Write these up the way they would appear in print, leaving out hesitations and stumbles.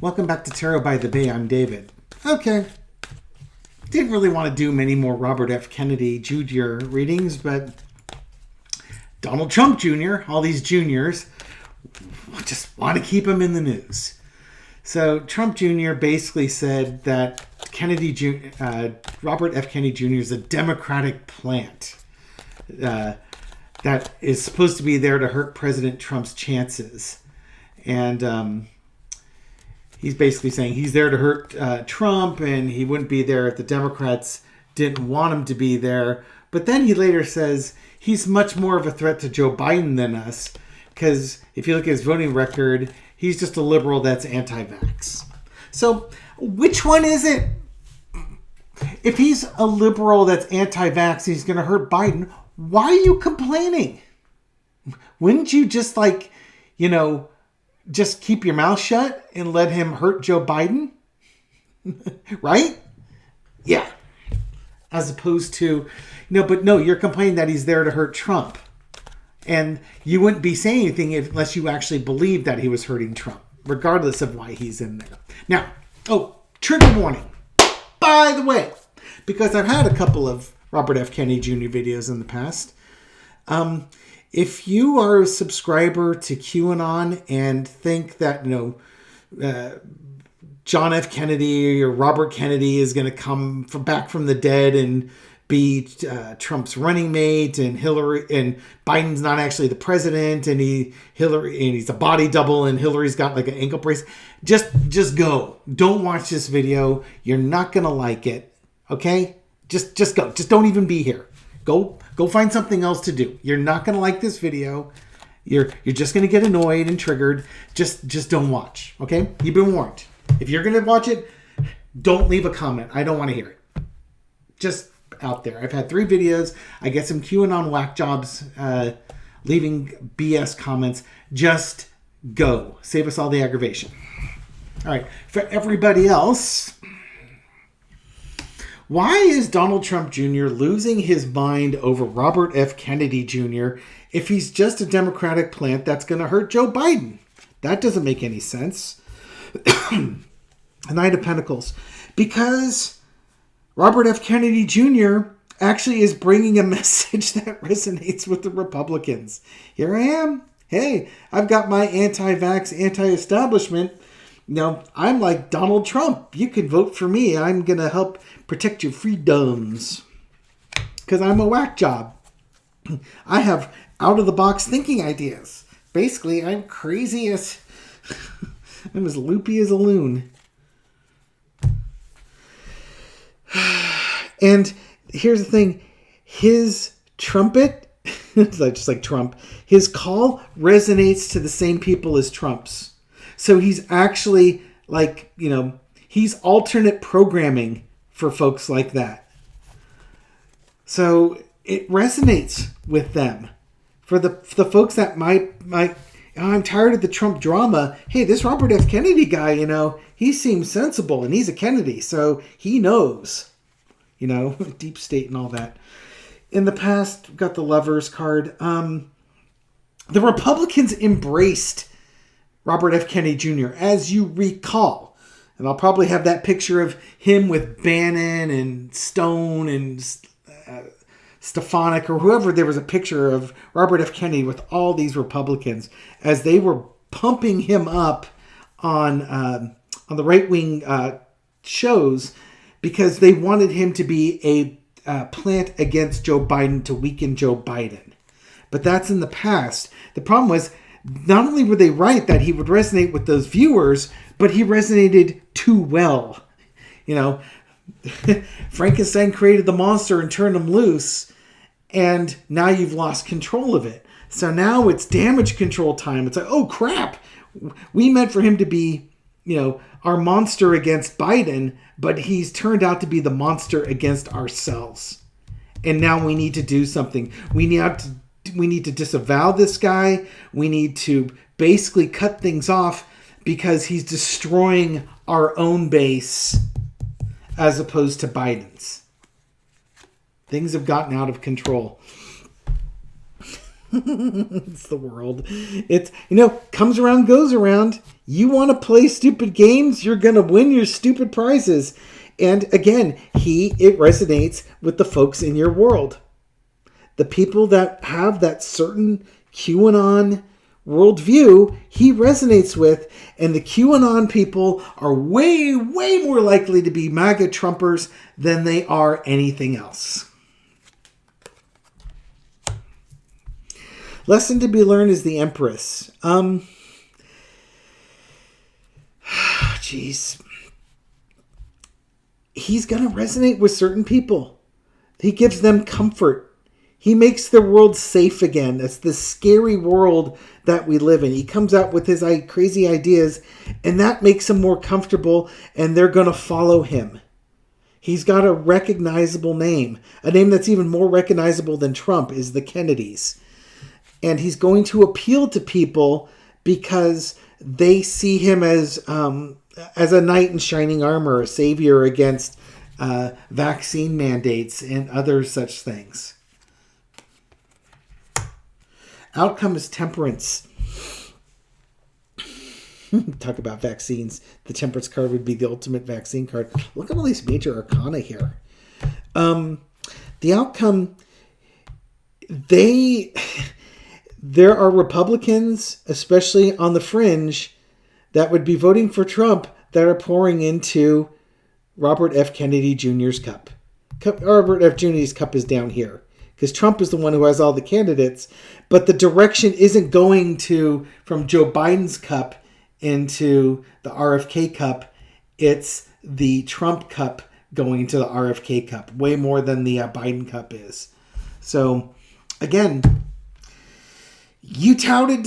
Welcome back to Tarot by the Bay. I'm David. Okay. Didn't really want to do many more Robert F. Kennedy Jr. readings, but Donald Trump Jr., all these juniors, just want to keep him in the news. So Trump Jr. basically said that Robert F. Kennedy Jr. is a Democratic plant that is supposed to be there to hurt President Trump's chances. And he's basically saying he's there to hurt Trump, and he wouldn't be there if the Democrats didn't want him to be there. But then he later says he's much more of a threat to Joe Biden than us, because if you look at his voting record, he's just a liberal that's anti-vax. So which one is it? If he's a liberal that's anti-vax, he's going to hurt Biden. Why are you complaining? Wouldn't you just just keep your mouth shut and let him hurt Joe Biden? Right? Yeah. As opposed to, you're complaining that he's there to hurt Trump. And you wouldn't be saying anything unless you actually believed that he was hurting Trump, regardless of why he's in there. Now, trigger warning. By the way, because I've had a couple of Robert F. Kennedy Jr. videos in the past. If you are a subscriber to QAnon and think that, John F. Kennedy or Robert Kennedy is going to come back from the dead and be Trump's running mate, and Hillary and Biden's not actually the president, and he's a body double, and Hillary's got like an ankle brace, just go. Don't watch this video. You're not going to like it. Okay? Just go. Just don't even be here. Go find something else to do. You're not going to like this video. You're just going to get annoyed and triggered. Just don't watch. Okay? You've been warned. If you're going to watch it, don't leave a comment. I don't want to hear it. Just out there. I've had 3 videos. I get some QAnon whack jobs leaving BS comments. Just go. Save us all the aggravation. All right. For everybody else, why is Donald Trump Jr. losing his mind over Robert F. Kennedy Jr. if he's just a Democratic plant that's going to hurt Joe Biden? That doesn't make any sense. The Knight of Pentacles. Because Robert F. Kennedy Jr. actually is bringing a message that resonates with the Republicans. Here I am. Hey, I've got my anti-vax, anti-establishment. I'm like Donald Trump. You can vote for me. I'm going to help protect your freedoms. Because I'm a whack job. I have out-of-the-box thinking ideas. Basically, I'm crazy as... I'm as loopy as a loon. And here's the thing. His trumpet, just like Trump, his call resonates to the same people as Trump's. So he's actually he's alternate programming for folks like that. So it resonates with them. For the folks that might I'm tired of the Trump drama. Hey, this Robert F. Kennedy guy, he seems sensible, and he's a Kennedy, so he knows, deep state and all that. In the past, we've got the Lovers card. The Republicans embraced Robert F. Kennedy Jr., as you recall. And I'll probably have that picture of him with Bannon and Stone and Stefanik or whoever. There was a picture of Robert F. Kennedy with all these Republicans as they were pumping him up on the right-wing shows because they wanted him to be a plant against Joe Biden to weaken Joe Biden. But that's in the past. The problem was, not only were they right that he would resonate with those viewers, but he resonated too well. Frankenstein created the monster and turned him loose, and now you've lost control of it. So now it's damage control time. It's like, oh crap, we meant for him to be, our monster against Biden, but he's turned out to be the monster against ourselves. And now we need to do something. We need to disavow this guy. We need to basically cut things off because he's destroying our own base as opposed to Biden's. Things have gotten out of control. It's the world. It's, comes around, goes around. You want to play stupid games, you're going to win your stupid prizes. And again, it resonates with the folks in your world. The people that have that certain QAnon worldview, he resonates with. And the QAnon people are way, way more likely to be MAGA Trumpers than they are anything else. Lesson to be learned is the Empress. Jeez. He's going to resonate with certain people. He gives them comfort. He makes the world safe again. It's this scary world that we live in. He comes out with his crazy ideas, and that makes him more comfortable, and they're going to follow him. He's got a recognizable name. A name that's even more recognizable than Trump is the Kennedys. And he's going to appeal to people because they see him as a knight in shining armor, a savior against vaccine mandates and other such things. Outcome is temperance. Talk about vaccines. The temperance card would be the ultimate vaccine card. Look at all these major arcana here. The outcome, there are Republicans, especially on the fringe, that would be voting for Trump that are pouring into Robert F. Kennedy Jr.'s cup. Robert F. Jr.'s cup is down here because Trump is the one who has all the candidates, but the direction isn't going from Joe Biden's cup into the RFK cup. It's the Trump cup going to the RFK cup, way more than the Biden cup is. So, again, you touted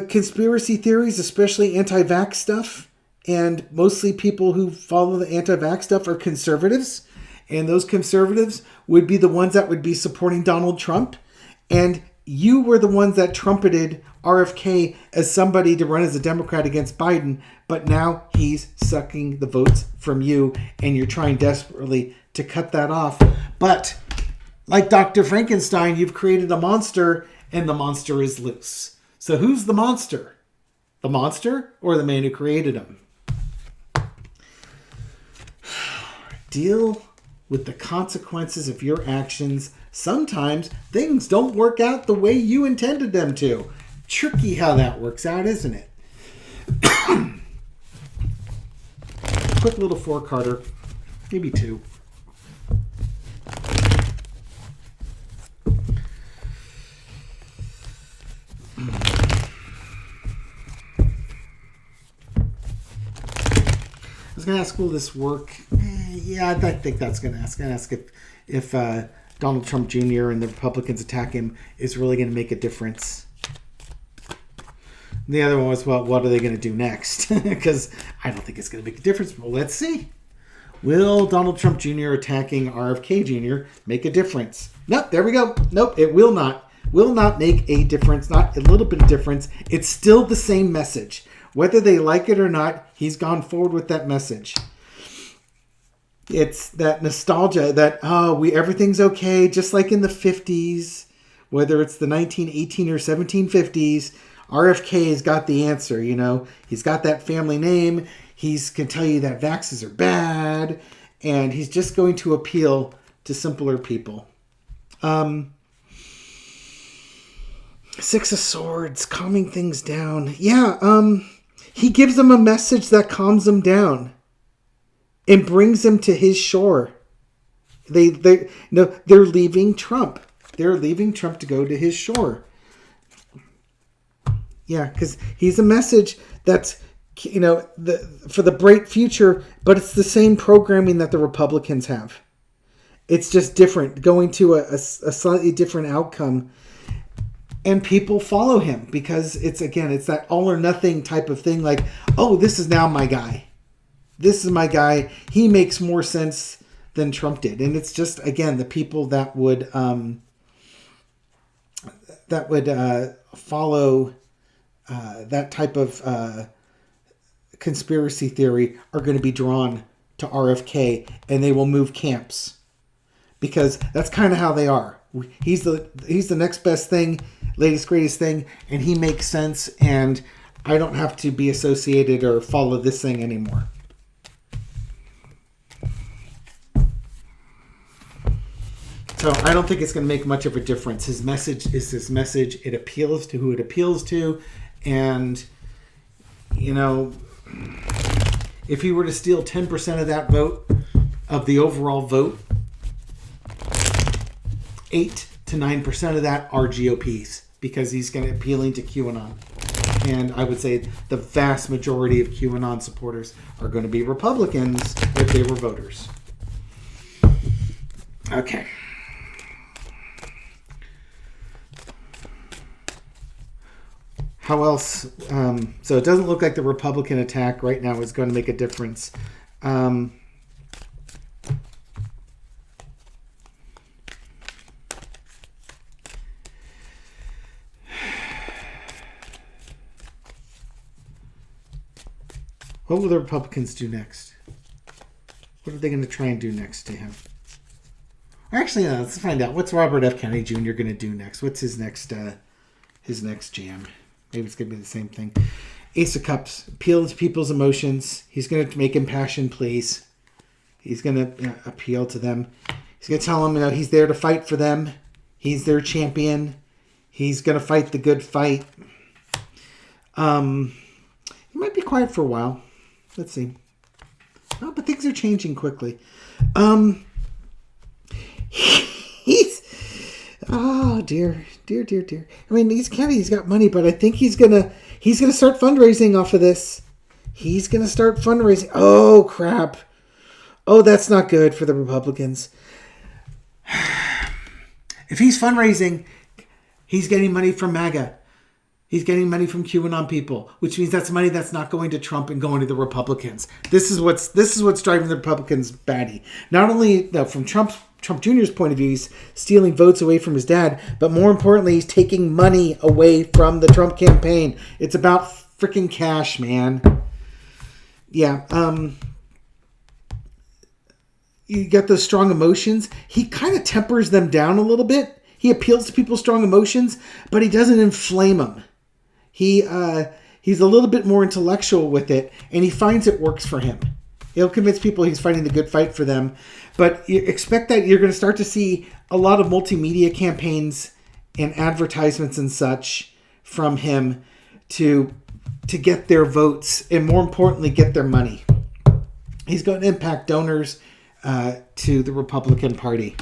conspiracy theories, especially anti-vax stuff, and mostly people who follow the anti-vax stuff are conservatives, and those conservatives would be the ones that would be supporting Donald Trump, and you were the ones that trumpeted RFK as somebody to run as a Democrat against Biden, but now he's sucking the votes from you, and you're trying desperately to cut that off. But like Dr. Frankenstein, you've created a monster, and the monster is loose. So who's the monster? The monster or the man who created him? Deal with the consequences of your actions. Sometimes things don't work out the way you intended them to. Tricky how that works out, isn't it? Quick little four-carder. Maybe two. I was going to ask, will this work? Yeah, I think that's going to ask. I'm going to ask if Donald Trump Jr. and the Republicans attack him is really going to make a difference. The other one was, well, what are they going to do next? Because I don't think it's going to make a difference. Well, let's see. Will Donald Trump Jr. attacking RFK Jr. make a difference? Nope, there we go. Nope, it will not. Will not make a difference. Not a little bit of difference. It's still the same message. Whether they like it or not, he's gone forward with that message. It's that nostalgia that, everything's okay, just like in the 50s, whether it's the 1918 or 1750s, RFK's got the answer, He's got that family name. He can tell you that vaxes are bad, and he's just going to appeal to simpler people. Six of Swords, calming things down. Yeah, he gives them a message that calms them down and brings them to his shore. They're leaving Trump. They're leaving Trump to go to his shore. Yeah, because he's a message that's, for the bright future, but it's the same programming that the Republicans have. It's just different, going to a slightly different outcome. And people follow him because it's that all or nothing type of thing. Like, oh, this is now my guy. This is my guy. He makes more sense than Trump did. And it's just, again, the people that would follow that type of conspiracy theory are going to be drawn to RFK, and they will move camps because that's kind of how they are. He's the next best thing, latest greatest thing, and he makes sense, and I don't have to be associated or follow this thing anymore. So I don't think it's going to make much of a difference. His message is his message. It appeals to who it appeals to. And, you know, if he were to steal 10% of that vote, of the overall vote, 8 to 9% of that are GOPs, because he's going to appealing to QAnon. And I would say the vast majority of QAnon supporters are going to be Republicans if they were voters. Okay. How else? So it doesn't look like the Republican attack right now is going to make a difference. What will the Republicans do next? What are they going to try and do next to him? Actually, no, let's find out. What's Robert F. Kennedy Jr. going to do next? What's his next jam? Maybe it's going to be the same thing. Ace of Cups. Appeal to people's emotions. He's going to make impassioned pleas. He's going to appeal to them. He's going to tell them, he's there to fight for them. He's their champion. He's going to fight the good fight. He might be quiet for a while. Let's see. Oh, but things are changing quickly. Oh dear. I mean, he's got money, but I think he's gonna start fundraising off of this. He's gonna start fundraising. Oh crap. Oh, that's not good for the Republicans. If he's fundraising, he's getting money from MAGA. He's getting money from QAnon people, which means that's money that's not going to Trump and going to the Republicans. This is what's driving the Republicans batty. Not only from Trump Jr.'s point of view, he's stealing votes away from his dad, but more importantly, he's taking money away from the Trump campaign. It's about freaking cash, man. Yeah. You get those strong emotions. He kind of tempers them down a little bit. He appeals to people's strong emotions, but he doesn't inflame them. He's a little bit more intellectual with it, and he finds it works for him. He'll convince people he's fighting the good fight for them. But you expect that you're going to start to see a lot of multimedia campaigns and advertisements and such from him to get their votes and, more importantly, get their money. He's going to impact donors to the Republican Party.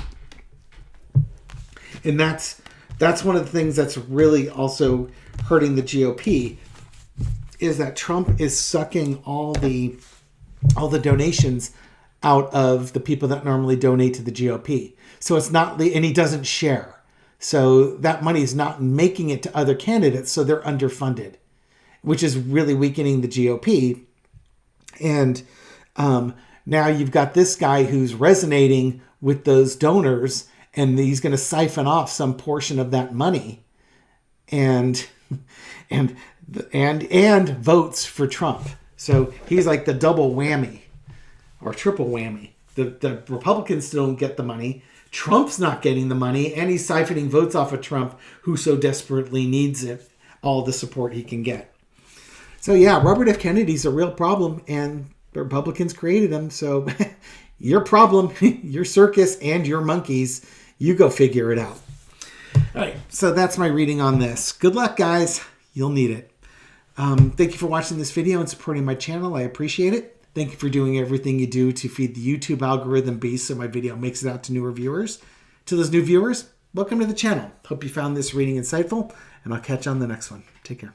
And that's one of the things that's really also hurting the GOP, is that Trump is sucking all the donations out of the people that normally donate to the GOP. So it's not, and he doesn't share. So that money is not making it to other candidates, so they're underfunded, which is really weakening the GOP. And now you've got this guy who's resonating with those donors, and he's going to siphon off some portion of that money and votes for Trump. So he's like the double whammy or triple whammy. The Republicans still don't get the money. Trump's not getting the money, and he's siphoning votes off of Trump, who so desperately needs it, all the support he can get. So yeah, Robert F. Kennedy's a real problem, and the Republicans created him. So your problem, your circus, and your monkeys, you go figure it out. All right, so that's my reading on this. Good luck, guys. You'll need it. Thank you for watching this video and supporting my channel. I appreciate it. Thank you for doing everything you do to feed the YouTube algorithm beast so my video makes it out to newer viewers. To those new viewers, welcome to the channel. Hope you found this reading insightful, and I'll catch you on the next one. Take care.